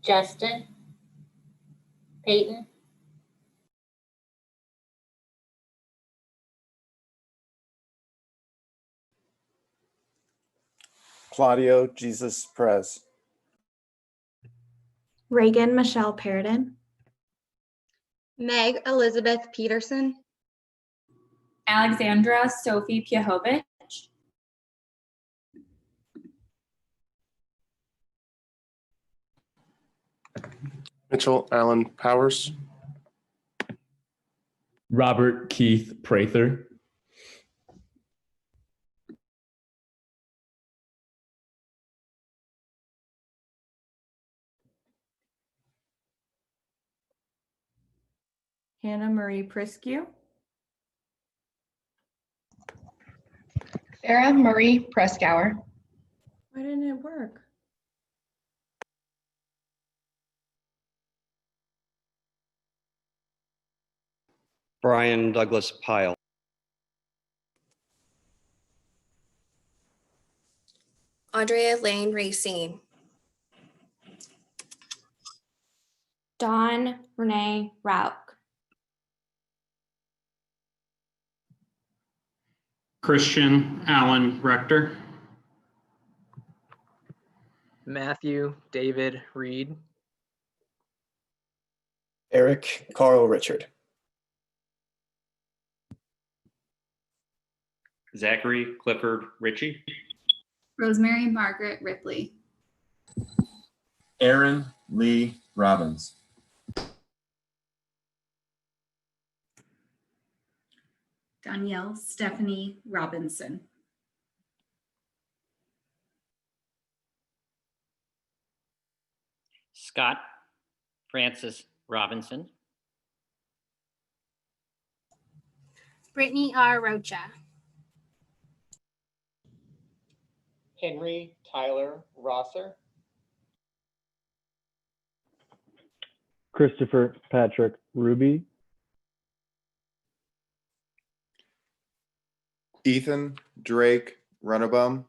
Justin, Peyton, Claudio Jesus Perez. Reagan Michelle Paradin. Meg Elizabeth Peterson. Alexandra Sophie Pyahovich. Mitchell Allen Powers. Robert Keith Prather. Hannah Marie Priskew. Sarah Marie Preskauer. Why didn't it work? Brian Douglas Pyle. Andrea Lane Racine. Dawn Renee Rauch. Christian Allen Rector. Matthew David Reed. Eric Carl Richard. Zachary Clifford Ritchie. Rosemary Margaret Ripley. Aaron Lee Robbins. Danielle Stephanie Robinson. Scott Francis Robinson. Brittany R. Rocha. Henry Tyler Rosser. Christopher Patrick Ruby. Ethan Drake Runnabum.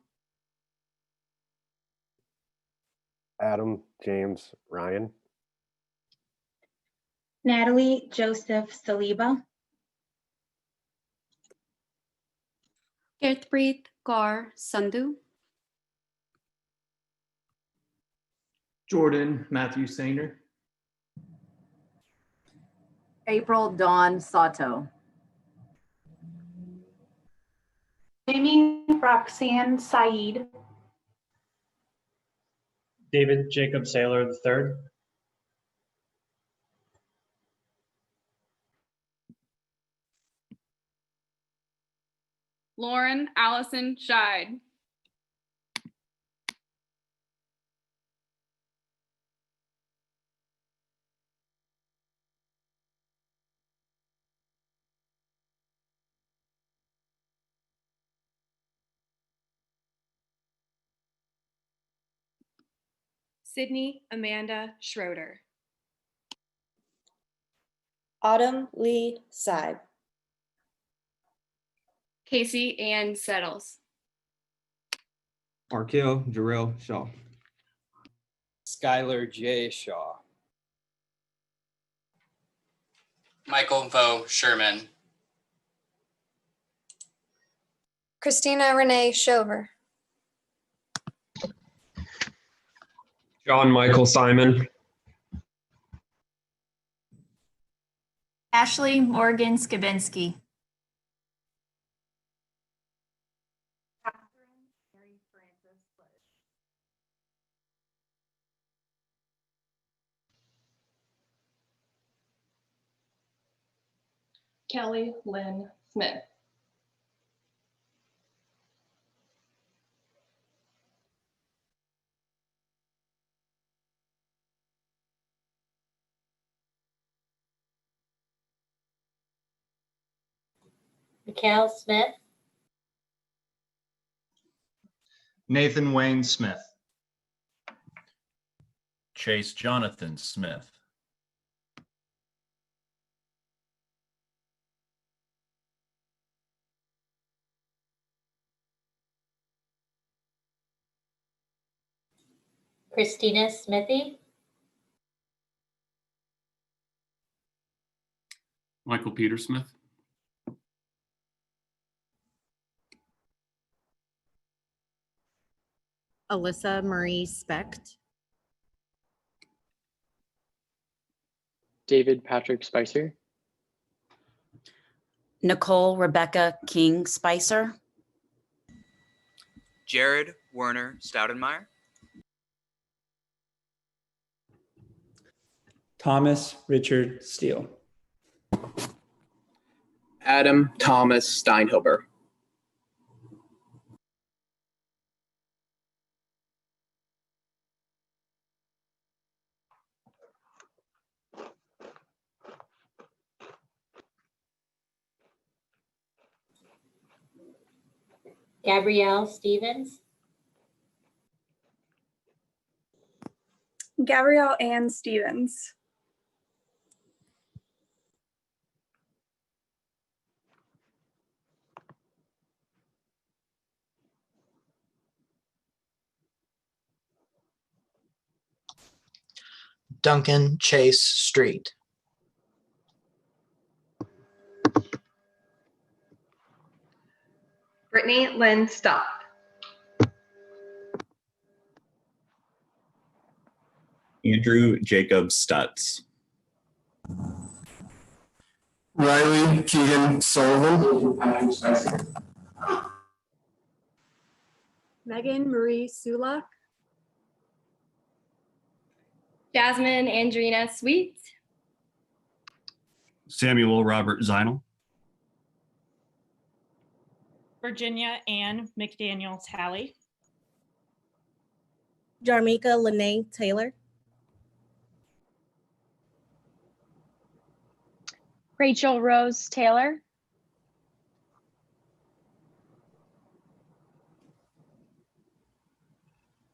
Adam James Ryan. Natalie Joseph Saliba. Kirtpreet Kaur Sandhu. Jordan Matthew Sainer. April Dawn Sato. Amy Roxanne Saeed. David Jacob Saylor III. Lauren Allison Scheid. Sydney Amanda Schroeder. Autumn Lee Seib. Casey Ann Settles. Arkell Jarrell Shaw. Skylar J. Shaw. Michael Vo Sherman. Christina Renee Shover. John Michael Simon. Ashley Morgan Skabinski. Kelly Lynn Smith. Mikhail Smith. Nathan Wayne Smith. Chase Jonathan Smith. Christina Smithy. Michael Petersmith. Alyssa Marie Specht. David Patrick Spicer. Nicole Rebecca King Spicer. Jared Werner Stoudenmeyer. Thomas Richard Steele. Adam Thomas Steinhuber. Gabrielle Stevens. Gabrielle Ann Stevens. Duncan Chase Street. Brittany Lynn Stock. Andrew Jacob Stutz. Riley Keegan Sullivan. Megan Marie Sulak. Jasmine Andrina Sweet. Samuel Robert Zinal. Virginia Ann McDaniels Halley. Jarmika Lene Taylor. Rachel Rose Taylor.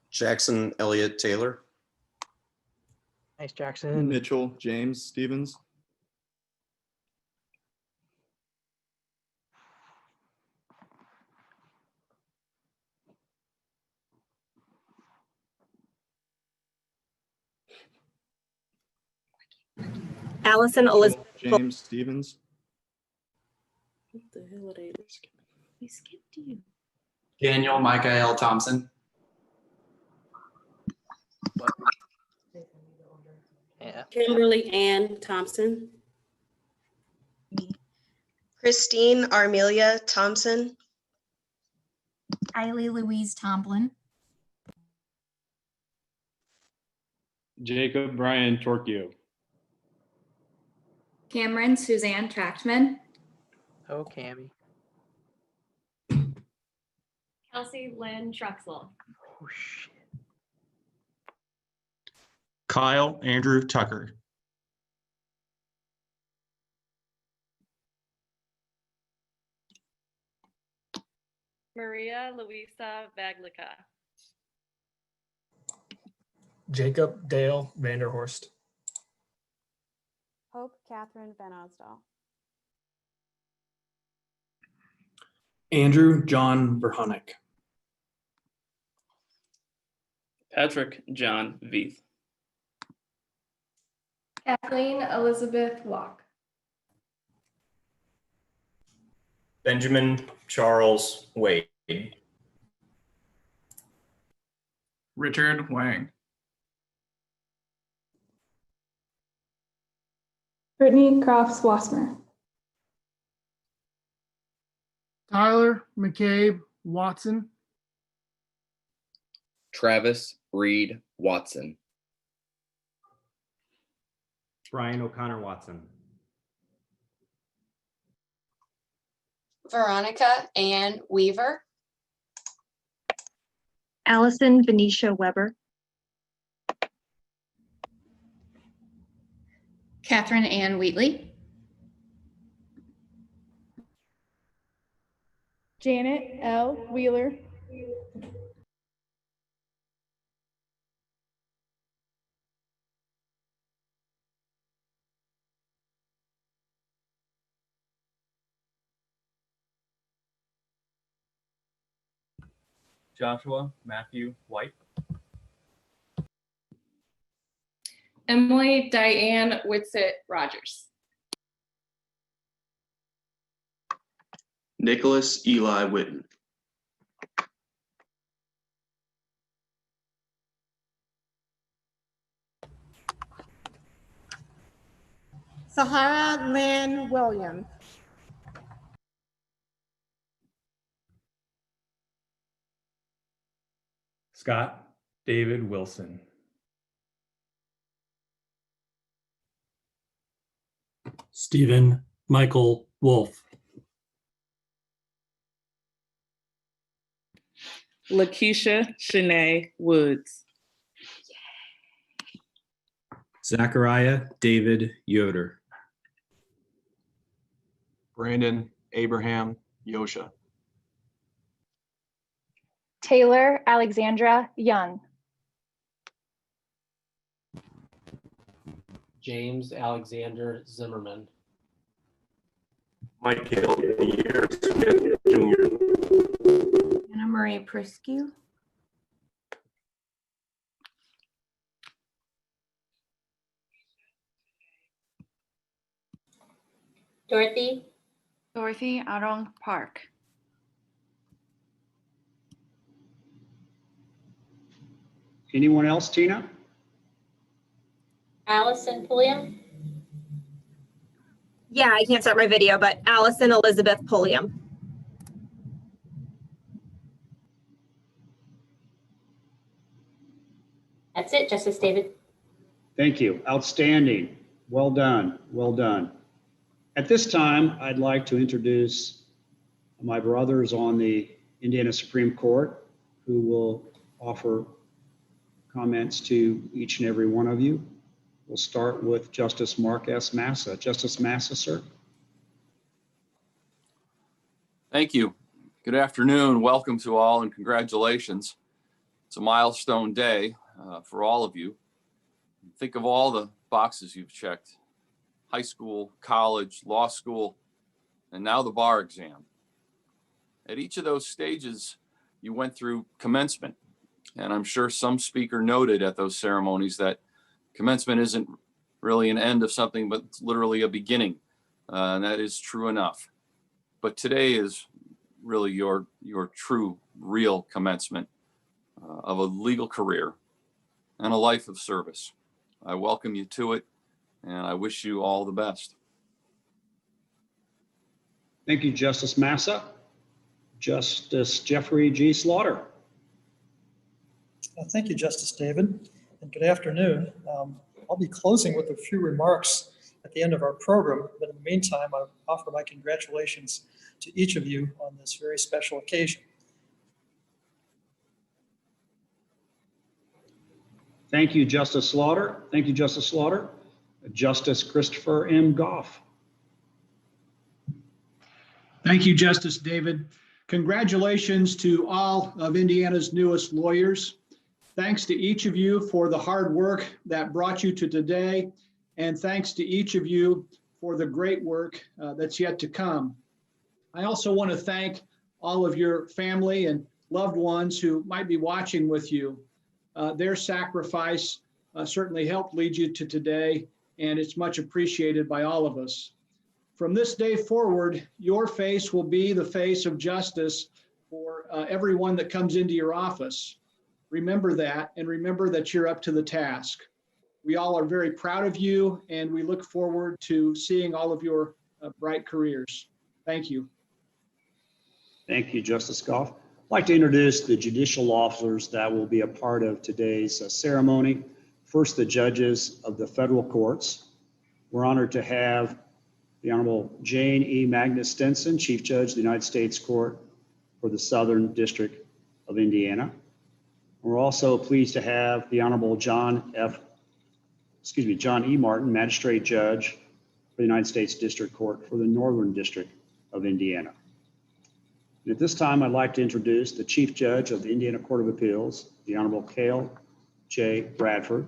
Jackson Elliott Taylor. Nice, Jackson. Mitchell James Stevens. Allison Elizabeth. James Stevens. What the hell are they? We skipped you. Daniel Michael Thompson. Kimberly Ann Thompson. Christine Armelia Thompson. Kylie Louise Tomlin. Jacob Brian Torquio. Cameron Suzanne Trachtman. Oh, Cammy. Kelsey Lynn Truxell. Oh, shit. Kyle Andrew Tucker. Maria Luisa Vaglica. Jacob Dale Vanderhorst. Hope Catherine Van Osdal. Andrew John Verhonek. Patrick John Veith. Kathleen Elizabeth Locke. Benjamin Charles Wade. Richard Wang. Brittany Crofts Wassmer. Tyler McCabe Watson. Travis Reed Watson. Brian O'Connor Watson. Veronica Ann Weaver. Allison Venetia Weber. Catherine Ann Wheatley. Janet L. Wheeler. Joshua Matthew White. Emily Diane Whitsitt Rogers. Nicholas Eli Witten. Sahara Lynn Williams. Scott David Wilson. Stephen Michael Wolf. Lakeisha Shanae Woods. Zachariah David Yoder. Brandon Abraham Yosha. Taylor Alexandra Young. James Alexander Zimmerman. Michael Smith Jr. Anna Marie Priscu. Dorothy Arong Park. Anyone else, Tina? Allison Pulliam. Yeah, I can't start my video, but Allison Elizabeth Pulliam. That's it, Justice David. Thank you. Outstanding. Well done. Well done. At this time, I'd like to introduce my brothers on the Indiana Supreme Court who will offer comments to each and every one of you. We'll start with Justice Mark S. Massa. Justice Massa, sir. Thank you. Good afternoon. Welcome to all and congratulations. It's a milestone day for all of you. Think of all the boxes you've checked: high school, college, law school, and now the bar exam. At each of those stages, you went through commencement. And I'm sure some speaker noted at those ceremonies that commencement isn't really an end of something, but it's literally a beginning. And that is true enough. But today is really your true, real commencement of a legal career and a life of service. I welcome you to it, and I wish you all the best. Thank you, Justice Massa. Justice Jeffrey G. Slaughter. Thank you, Justice David, and good afternoon. I'll be closing with a few remarks at the end of our program, but in the meantime, I offer my congratulations to each of you on this very special occasion. Thank you, Justice Slaughter. Thank you, Justice Slaughter. Justice Christopher M. Goff. Thank you, Justice David. Congratulations to all of Indiana's newest lawyers. Thanks to each of you for the hard work that brought you to today, and thanks to each of you for the great work that's yet to come. I also want to thank all of your family and loved ones who might be watching with you. Their sacrifice certainly helped lead you to today, and it's much appreciated by all of us. From this day forward, your face will be the face of justice for everyone that comes into your office. Remember that, and remember that you're up to the task. We all are very proud of you, and we look forward to seeing all of your bright careers. Thank you. Thank you, Justice Goff. I'd like to introduce the judicial officers that will be a part of today's ceremony. First, the judges of the federal courts. We're honored to have the Honorable Jane E. Magnus Stenson, Chief Judge of the United States Court for the Southern District of Indiana. We're also pleased to have the Honorable John E. Martin, Magistrate Judge for the United States District Court for the Northern District of Indiana. And at this time, I'd like to introduce the Chief Judge of the Indiana Court of Appeals, the Honorable Cale J. Bradford,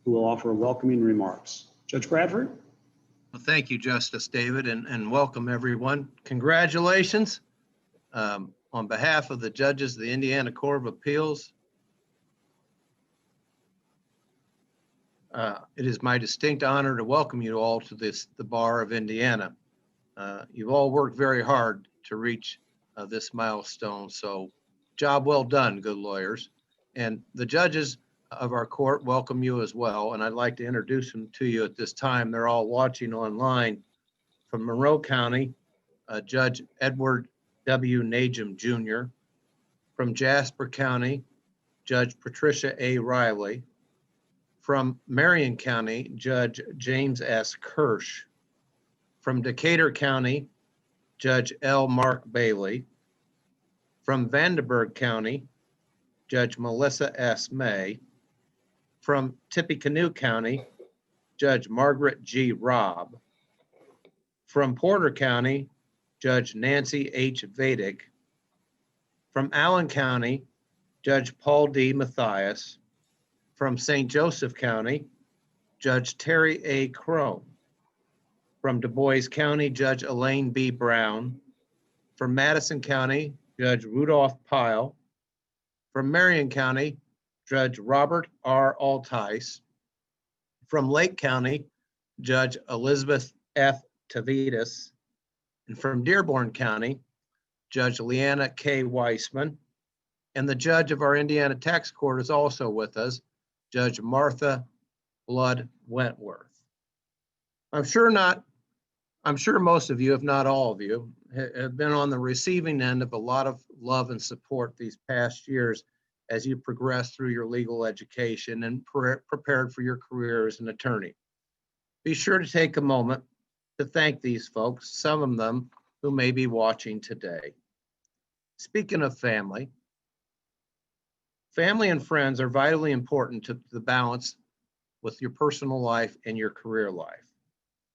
who will offer welcoming remarks. Judge Bradford? Well, thank you, Justice David, and welcome everyone. Congratulations. On behalf of the judges of the Indiana Court of Appeals, it is my distinct honor to welcome you all to the Bar of Indiana. You've all worked very hard to reach this milestone. So job well done, good lawyers. And the judges of our court welcome you as well. And I'd like to introduce them to you at this time. They're all watching online. From Monroe County, Judge Edward W. Najum Jr. From Jasper County, Judge Patricia A. Riley. From Marion County, Judge James S. Kirsch. From Decatur County, Judge L. Mark Bailey. From Vandenberg County, Judge Melissa S. May. From Tippecanoe County, Judge Margaret G. Robb. From Porter County, Judge Nancy H. Vadick. From Allen County, Judge Paul D. Mathias. From St. Joseph County, Judge Terry A. Crone. From Du Bois County, Judge Elaine B. Brown. From Madison County, Judge Rudolph Pyle. From Marion County, Judge Robert R. Altice. From Lake County, Judge Elizabeth F. Tavitas. And from Dearborn County, Judge Leanna K. Weissman. And the judge of our Indiana Tax Court is also with us, Judge Martha Blood Wentworth. I'm sure most of you, if not all of you, have been on the receiving end of a lot of love and support these past years as you progress through your legal education and prepared for your career as an attorney. Be sure to take a moment to thank these folks, some of them who may be watching today. Speaking of family, family and friends are vitally important to the balance with your personal life and your career life.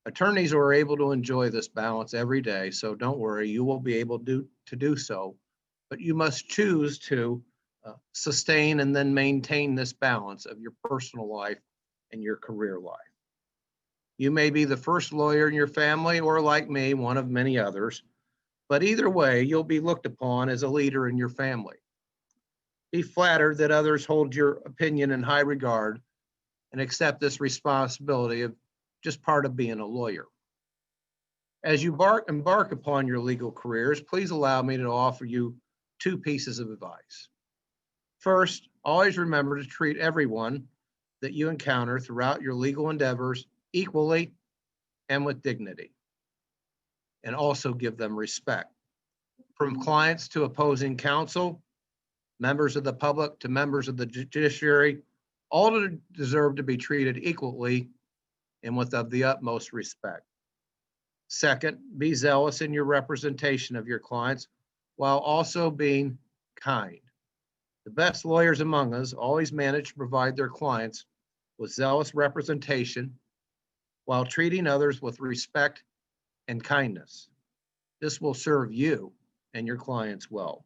Attorneys are able to enjoy this balance every day, so don't worry, you will be able to do so, but you must choose to sustain and then maintain this balance of your personal life and your career life. You may be the first lawyer in your family, or like me, one of many others, but either way, you'll be looked upon as a leader in your family. Be flattered that others hold your opinion in high regard and accept this responsibility of just part of being a lawyer. As you embark upon your legal careers, please allow me to offer you two pieces of advice. First, always remember to treat everyone that you encounter throughout your legal endeavors equally and with dignity, and also give them respect. From clients to opposing counsel, members of the public to members of the judiciary, all deserve to be treated equally and with of the utmost respect. Second, be zealous in your representation of your clients while also being kind. The best lawyers among us always manage to provide their clients with zealous representation while treating others with respect and kindness. This will serve you and your clients well.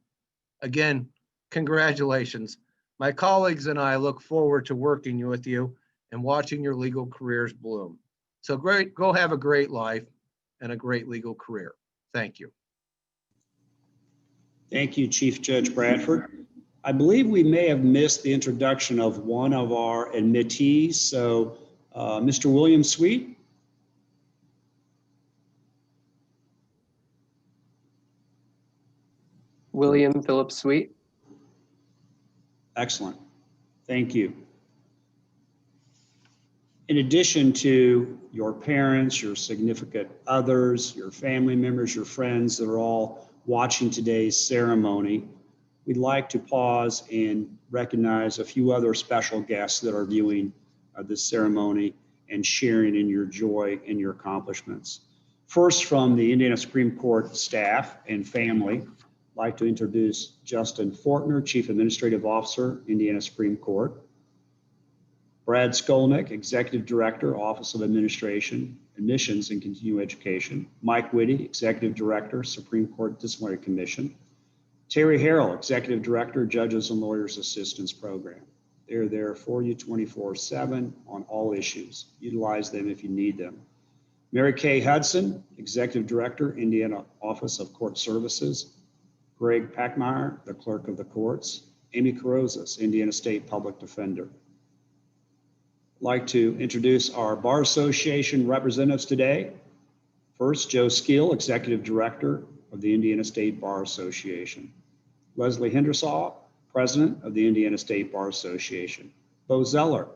Again, congratulations. My colleagues and I look forward to working with you and watching your legal careers bloom. So great, go have a great life and a great legal career. Thank you. Thank you, Chief Judge Bradford. I believe we may have missed the introduction of one of our admittees. So Mr. William Sweet. William Philip Sweet. Excellent. Thank you. In addition to your parents, your significant others, your family members, your friends that are all watching today's ceremony, we'd like to pause and recognize a few other special guests that are viewing this ceremony and sharing in your joy and your accomplishments. First, from the Indiana Supreme Court staff and family, I'd like to introduce Justin Fortner, Chief Administrative Officer, Indiana Supreme Court. Brad Skolnick, Executive Director, Office of Administration, Admissions and Continuing Education. Mike Whitty, Executive Director, Supreme Court Disciplinary Commission. Terry Harrell, Executive Director, Judges and Lawyers Assistance Program. They're there for you 24/7 on all issues. Utilize them if you need them. Mary Kay Hudson, Executive Director, Indiana Office of Court Services. Greg Packmeyer, the Clerk of the Courts. Amy Carozas, Indiana State Public Defender. I'd like to introduce our Bar Association representatives today. First, Joe Skeel, Executive Director of the Indiana State Bar Association. Leslie Hendersaw, President of the Indiana State Bar Association. Bo Zeller,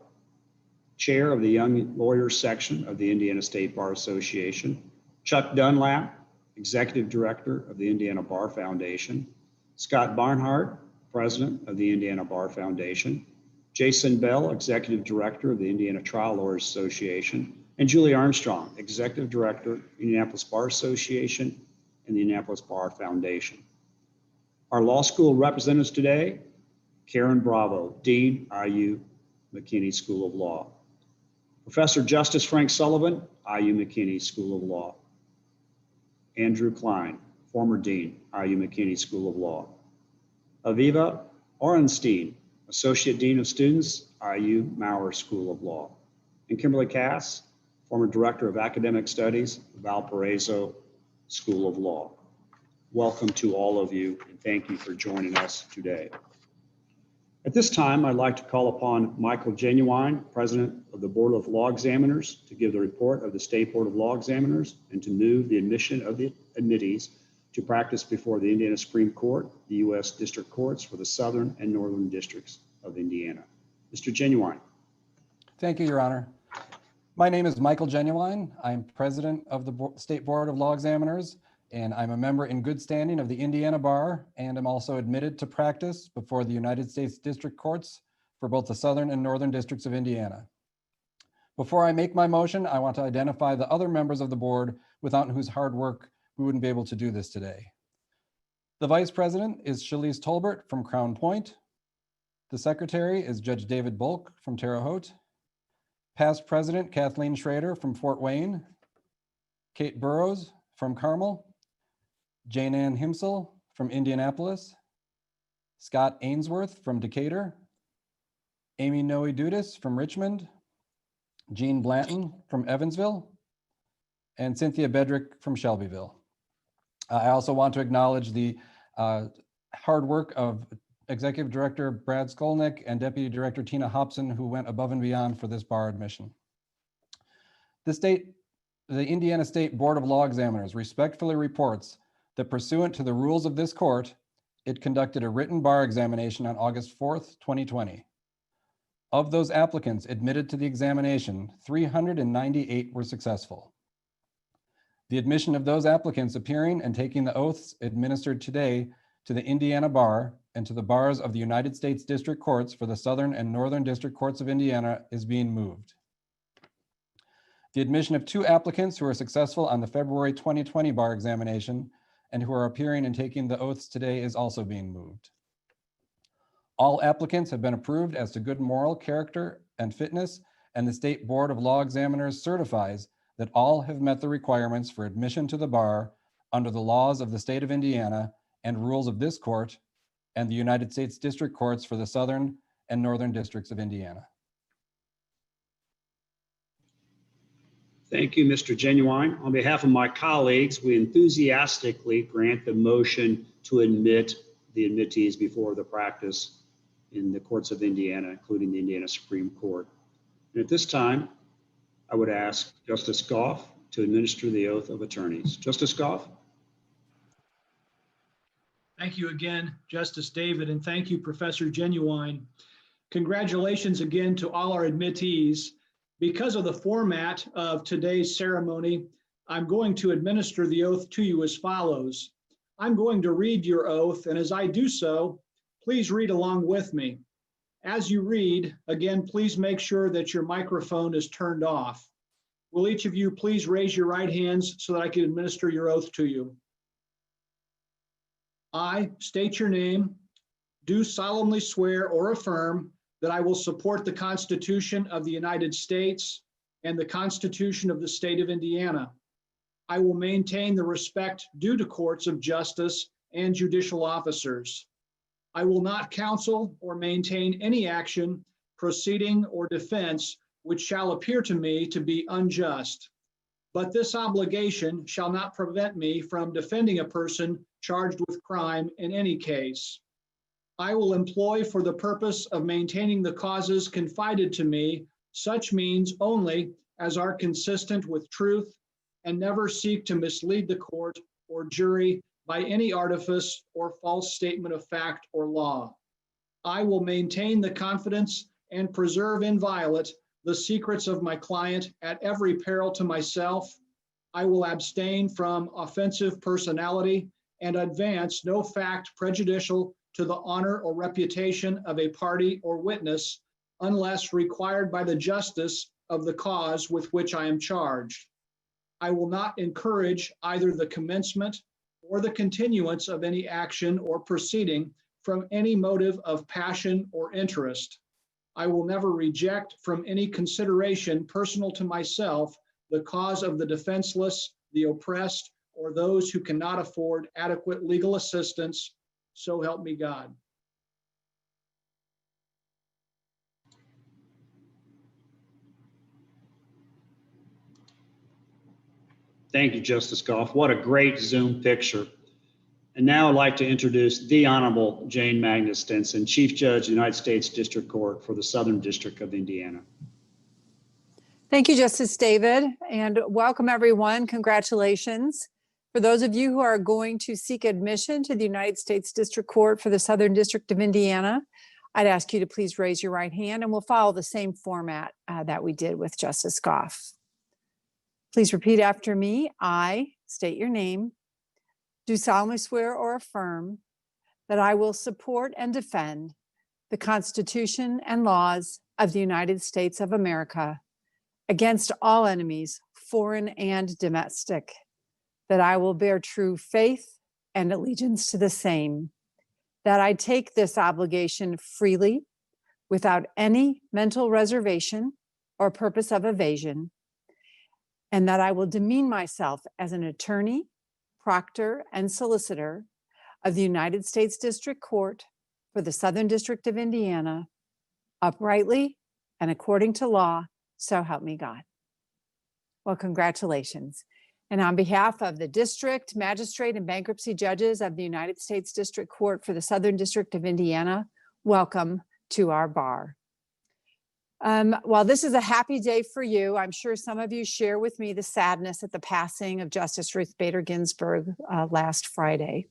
Chair of the Young Lawyers Section of the Indiana State Bar Association. Chuck Dunlap, Executive Director of the Indiana Bar Foundation. Scott Barnhart, President of the Indiana Bar Foundation. Jason Bell, Executive Director of the Indiana Trial Lawyers Association. And Julie Armstrong, Executive Director, Indianapolis Bar Association and the Indianapolis Bar Foundation. Our law school representatives today, Karen Bravo, Dean, IU McKinney School of Law. Professor Justice Frank Sullivan, IU McKinney School of Law. Andrew Klein, former Dean, IU McKinney School of Law. Aviva Orenstein, Associate Dean of Students, IU Maurer School of Law. And Kimberly Cass, former Director of Academic Studies, Valparaiso School of Law. Welcome to all of you, and thank you for joining us today. At this time, I'd like to call upon Michael Genuine, President of the Board of Law Examiners, to give the report of the State Board of Law Examiners and to move the admission of the admittees to practice before the Indiana Supreme Court, the U.S. District Courts for the Southern and Northern Districts of Indiana. Mr. Genuine. Thank you, Your Honor. My name is Michael Genuine. I'm President of the State Board of Law Examiners, and I'm a member in good standing of the Indiana Bar, and I'm also admitted to practice before the United States District Courts for both the Southern and Northern Districts of Indiana. Before I make my motion, I want to identify the other members of the board without whose hard work we wouldn't be able to do this today. The Vice President is Shalise Tolbert from Crown Point. The Secretary is Judge David Bulk from Terre Haute. Past President Kathleen Schrader from Fort Wayne. Kate Burrows from Carmel. Jane Ann Himsel from Indianapolis. Scott Ainsworth from Decatur. Amy Noe Dudas from Richmond. Jean Blanton from Evansville. And Cynthia Bedrick from Shelbyville. I also want to acknowledge the hard work of Executive Director Brad Skolnick and Deputy Director Tina Hobson, who went above and beyond for this bar admission. The Indiana State Board of Law Examiners respectfully reports that pursuant to the rules of this court, it conducted a written bar examination on August 4th, 2020. Of those applicants admitted to the examination, 398 were successful. The admission of those applicants appearing and taking the oaths administered today to the Indiana Bar and to the bars of the United States District Courts for the Southern and Northern District Courts of Indiana is being moved. The admission of 2 applicants who are successful on the February 2020 bar examination and who are appearing and taking the oaths today is also being moved. All applicants have been approved as to good moral character and fitness, and the State Board of Law Examiners certifies that all have met the requirements for admission to the bar under the laws of the state of Indiana and rules of this court and the United States District Courts for the Southern and Northern Districts of Indiana. Thank you, Mr. Genuine. On behalf of my colleagues, we enthusiastically grant the motion to admit the admittees before the practice in the courts of Indiana, including the Indiana Supreme Court. And at this time, I would ask Justice Goff to administer the oath of attorneys. Justice Goff. Thank you again, Justice David, and thank you, Professor Genuine. Congratulations again to all our admittees. Because of the format of today's ceremony, I'm going to administer the oath to you as follows. I'm going to read your oath, and as I do so, please read along with me. As you read, again, please make sure that your microphone is turned off. Will each of you please raise your right hands so that I can administer your oath to you? I state your name, do solemnly swear or affirm that I will support the Constitution of the United States and the Constitution of the State of Indiana. I will maintain the respect due to courts of justice and judicial officers. I will not counsel or maintain any action, proceeding, or defense which shall appear to me to be unjust. But this obligation shall not prevent me from defending a person charged with crime in any case. I will employ for the purpose of maintaining the causes confided to me such means only as are consistent with truth, and never seek to mislead the court or jury by any artifice or false statement of fact or law. I will maintain the confidence and preserve inviolate the secrets of my client at every peril to myself. I will abstain from offensive personality and advance no fact prejudicial to the honor or reputation of a party or witness unless required by the justice of the cause with which I am charged. I will not encourage either the commencement or the continuance of any action or proceeding from any motive of passion or interest. I will never reject from any consideration personal to myself the cause of the defenseless, the oppressed, or those who cannot afford adequate legal assistance. So help me God. Thank you, Justice Goff. What a great Zoom picture. And now I'd like to introduce the Honorable Jane Magnus Stinson, Chief Judge, United States District Court for the Southern District of Indiana. Thank you, Justice David, and welcome everyone. Congratulations. For those of you who are going to seek admission to the United States District Court for the Southern District of Indiana, I'd ask you to please raise your right hand and we'll follow the same format that we did with Justice Goff. Please repeat after me. I state your name. Do solemnly swear or affirm that I will support and defend the Constitution and laws of the United States of America against all enemies, foreign and domestic, that I will bear true faith and allegiance to the same, that I take this obligation freely without any mental reservation or purpose of evasion, and that I will demean myself as an attorney, proctor, and solicitor of the United States District Court for the Southern District of Indiana, uprightly and according to law, so help me God. Well, congratulations. And on behalf of the district, magistrate, and bankruptcy judges of the United States District Court for the Southern District of Indiana, welcome to our bar. While this is a happy day for you, I'm sure some of you share with me the sadness at the passing of Justice Ruth Bader Ginsburg last Friday.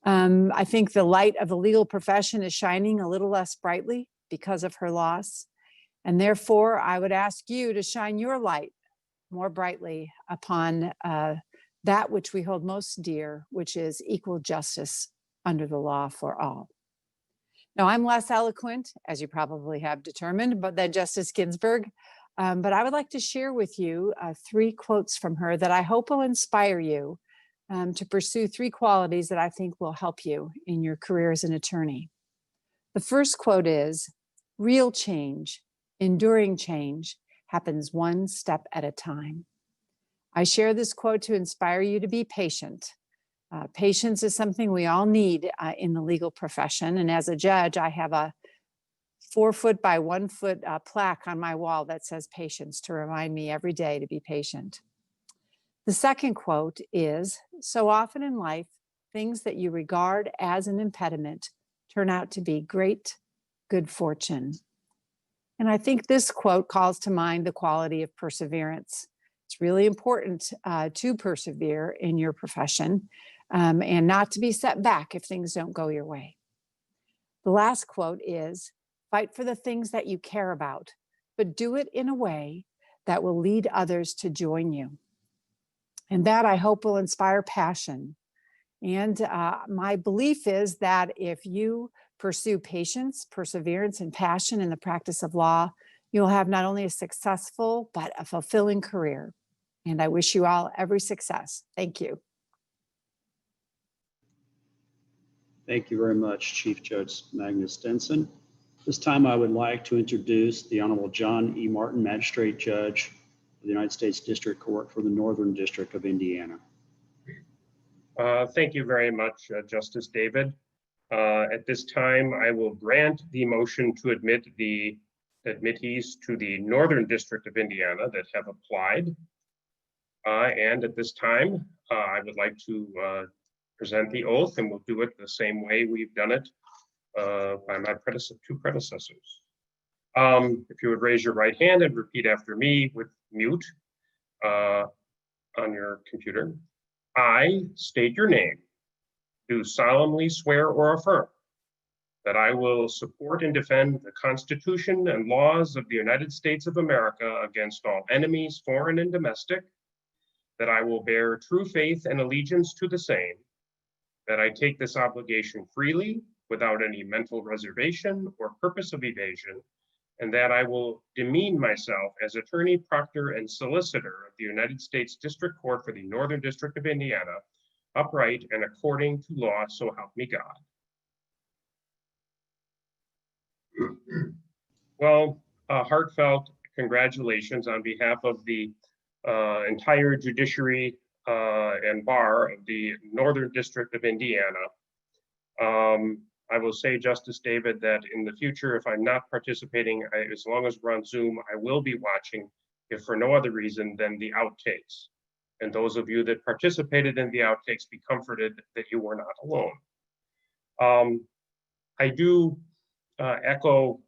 I think the light of the legal profession is shining a little less brightly because of her loss. And therefore, I would ask you to shine your light more brightly upon that which we hold most dear, which is equal justice under the law for all. Now, I'm less eloquent, as you probably have determined, but than Justice Ginsburg. But I would like to share with you 3 quotes from her that I hope will inspire you to pursue 3 qualities that I think will help you in your career as an attorney. The first quote is, "Real change, enduring change, happens one step at a time." I share this quote to inspire you to be patient. Patience is something we all need in the legal profession. And as a judge, I have a 4-foot by 1-foot plaque on my wall that says patience to remind me every day to be patient. The second quote is, "So often in life, things that you regard as an impediment turn out to be great good fortune." And I think this quote calls to mind the quality of perseverance. It's really important to persevere in your profession and not to be set back if things don't go your way. The last quote is, "Fight for the things that you care about, but do it in a way that will lead others to join you." And that, I hope, will inspire passion. And my belief is that if you pursue patience, perseverance, and passion in the practice of law, you'll have not only a successful, but a fulfilling career. And I wish you all every success. Thank you. Thank you very much, Chief Judge Magnus Stinson. This time I would like to introduce the Honorable John E. Martin, Magistrate Judge of the United States District Court for the Northern District of Indiana. Thank you very much, Justice David. At this time, I will grant the motion to admit the admittees to the Northern District of Indiana that have applied. And at this time, I would like to present the oath, and we'll do it the same way we've done it by my two predecessors. If you would raise your right hand and repeat after me with mute. on your computer. I state your name, do solemnly swear or affirm that I will support and defend the Constitution and laws of the United States of America against all enemies, foreign and domestic, that I will bear true faith and allegiance to the same, that I take this obligation freely without any mental reservation or purpose of evasion, and that I will demean myself as attorney, proctor, and solicitor of the United States District Court for the Northern District of Indiana, upright and according to law, so help me God. Well, heartfelt congratulations on behalf of the entire judiciary and bar of the Northern District of Indiana. I will say, Justice David, that in the future, if I'm not participating, as long as we're on Zoom, I will be watching, if for no other reason than the outtakes. And those of you that participated in the outtakes, be comforted that you were not alone. I do echo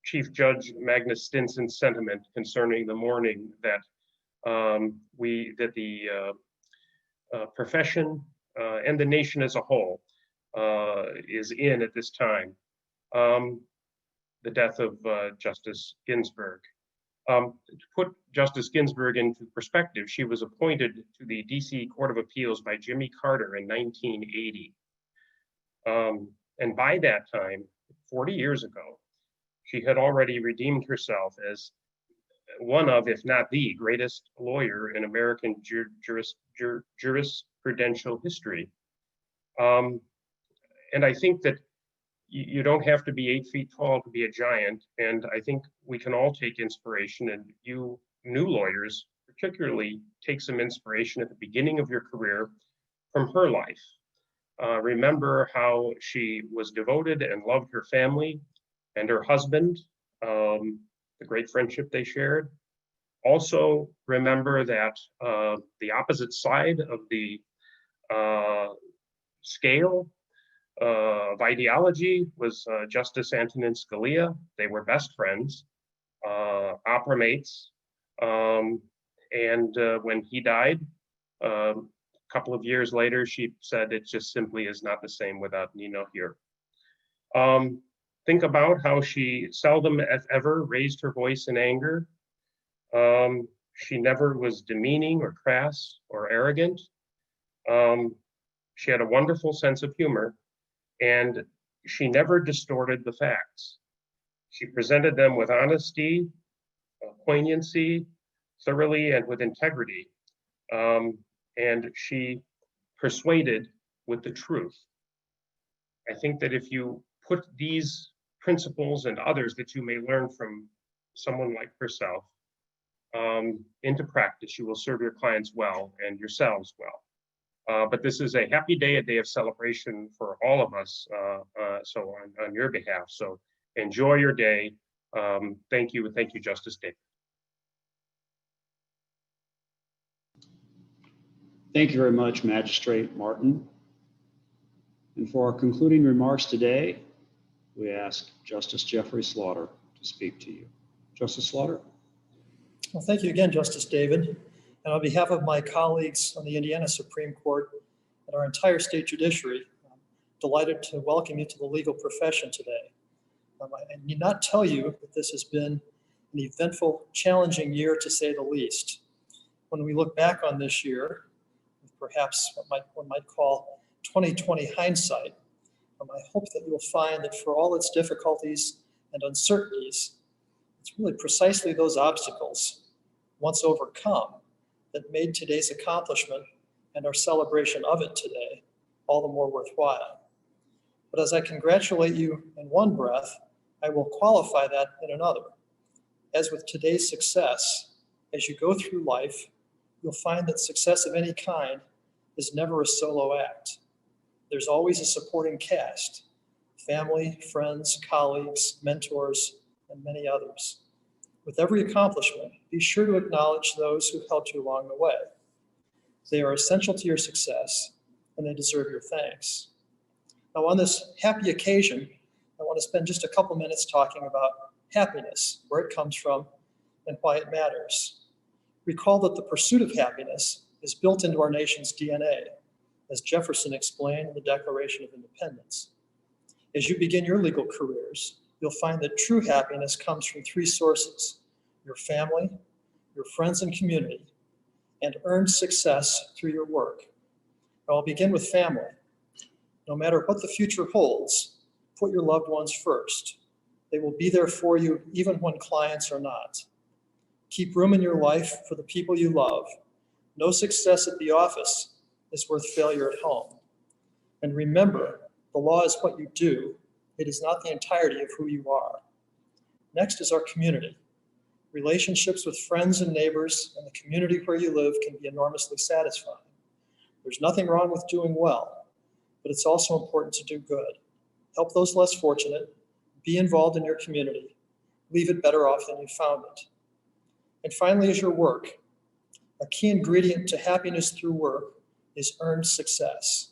Chief Judge Magnus Stinson's sentiment concerning the mourning that the profession and the nation as a whole is in at this time. The death of Justice Ginsburg. To put Justice Ginsburg into perspective, she was appointed to the DC Court of Appeals by Jimmy Carter in 1980. And by that time, 40 years ago, she had already redeemed herself as one of, if not the greatest lawyer in American jurisprudential history. And I think that you don't have to be 8 feet tall to be a giant. And I think we can all take inspiration, and you new lawyers particularly take some inspiration at the beginning of your career from her life. Remember how she was devoted and loved her family and her husband, the great friendship they shared. Also remember that the opposite side of the scale of ideology was Justice Antonin Scalia. They were best friends, opera mates. And when he died, a couple of years later, she said, it just simply is not the same without Nino here. Think about how she seldom, if ever, raised her voice in anger. She never was demeaning or crass or arrogant. She had a wonderful sense of humor, and she never distorted the facts. She presented them with honesty, poignancy, thoroughly, and with integrity. And she persuaded with the truth. I think that if you put these principles and others that you may learn from someone like herself into practice, you will serve your clients well and yourselves well. But this is a happy day, a day of celebration for all of us, so on your behalf. So enjoy your day. Thank you, Justice David. Thank you very much, Magistrate Martin. And for our concluding remarks today, we ask Justice Jeffrey Slaughter to speak to you. Justice Slaughter. Well, thank you again, Justice David. And on behalf of my colleagues on the Indiana Supreme Court and our entire state judiciary, I'm delighted to welcome you to the legal profession today. I need not tell you that this has been an eventful, challenging year, to say the least. When we look back on this year, with perhaps what one might call 2020 hindsight, I hope that you'll find that for all its difficulties and uncertainties, it's really precisely those obstacles, once overcome, that made today's accomplishment and our celebration of it today all the more worthwhile. But as I congratulate you in one breath, I will qualify that in another. As with today's success, as you go through life, you'll find that success of any kind is never a solo act. There's always a supporting cast, family, friends, colleagues, mentors, and many others. With every accomplishment, be sure to acknowledge those who helped you along the way. They are essential to your success, and they deserve your thanks. Now, on this happy occasion, I want to spend just a couple minutes talking about happiness, where it comes from, and why it matters. Recall that the pursuit of happiness is built into our nation's DNA, as Jefferson explained in the Declaration of Independence. As you begin your legal careers, you'll find that true happiness comes from three sources: your family, your friends and community, and earned success through your work. I'll begin with family. No matter what the future holds, put your loved ones first. They will be there for you even when clients are not. Keep room in your life for the people you love. No success at the office is worth failure at home. And remember, the law is what you do. It is not the entirety of who you are. Next is our community. Relationships with friends and neighbors and the community where you live can be enormously satisfying. There's nothing wrong with doing well, but it's also important to do good. Help those less fortunate, be involved in your community, leave it better off than you found it. And finally is your work. A key ingredient to happiness through work is earned success.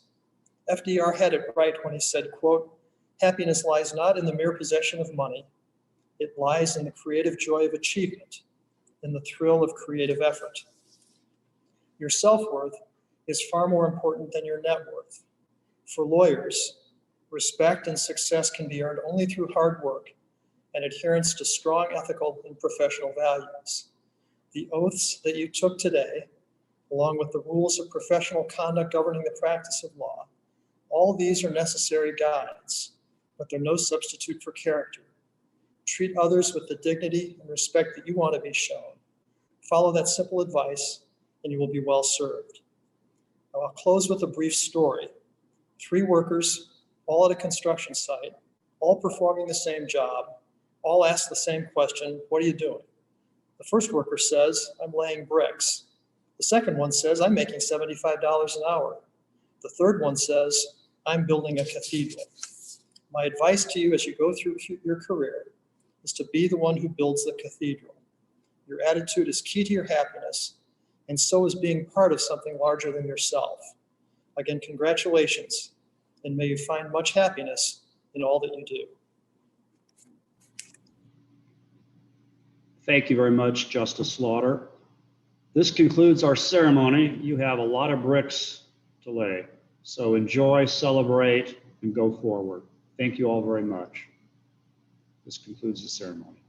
FDR had it right when he said, quote, "Happiness lies not in the mere possession of money. It lies in the creative joy of achievement, in the thrill of creative effort." Your self-worth is far more important than your net worth. For lawyers, respect and success can be earned only through hard work and adherence to strong ethical and professional values. The oaths that you took today, along with the rules of professional conduct governing the practice of law, all these are necessary guides, but they're no substitute for character. Treat others with the dignity and respect that you want to be shown. Follow that simple advice, and you will be well served. Now, I'll close with a brief story. 3 workers, all at a construction site, all performing the same job, all ask the same question, "What are you doing?" The first worker says, "I'm laying bricks." The second one says, "I'm making $75 an hour." The third one says, "I'm building a cathedral." My advice to you as you go through your career is to be the one who builds the cathedral. Your attitude is key to your happiness, and so is being part of something larger than yourself. Again, congratulations, and may you find much happiness in all that you do. Thank you very much, Justice Slaughter. This concludes our ceremony. You have a lot of bricks to lay, so enjoy, celebrate, and go forward. Thank you all very much. This concludes the ceremony.